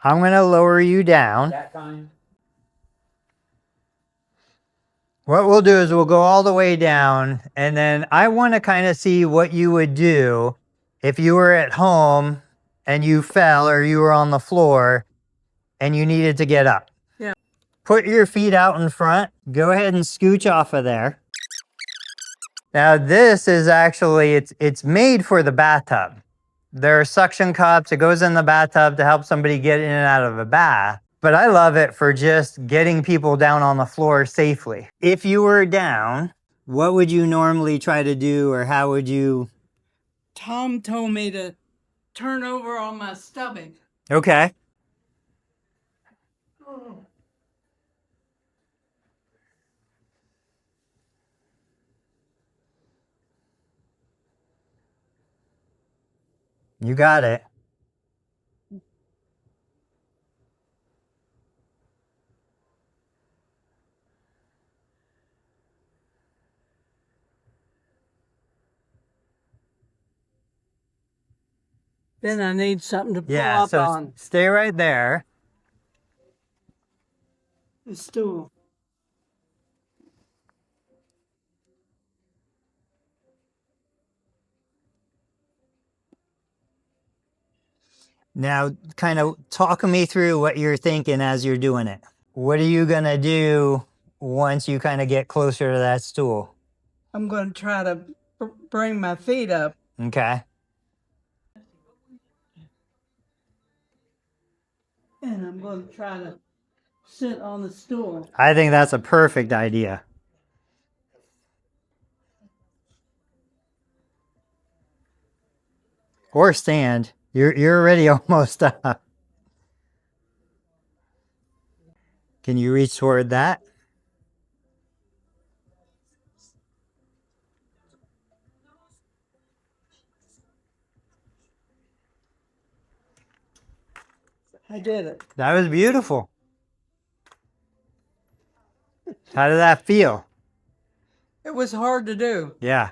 I'm going to lower you down. That time. What we'll do is we'll go all the way down, and then I want to kind of see what you would do if you were at home and you fell or you were on the floor and you needed to get up. Yeah. Put your feet out in front. Go ahead and scooch off of there. Now this is actually, it's made for the bathtub. There are suction cups. It goes in the bathtub to help somebody get in and out of a bath. But I love it for just getting people down on the floor safely. If you were down, what would you normally try to do, or how would you? Tom told me to turn over on my stomach. Okay. You got it. Then I need something to pull Yeah, up so on. stay right there. The stool. Now, kind of talk me through what you're thinking as you're doing it. What are you going to do once you kind of get closer to that stool? I'm going to try to bring my feet up. Okay. And I'm going to try to sit on the stool. I think that's a perfect idea. Or stand. You're already almost up. Can you reach toward that? I did it. That was beautiful. How did that feel? It was hard to do. Yeah.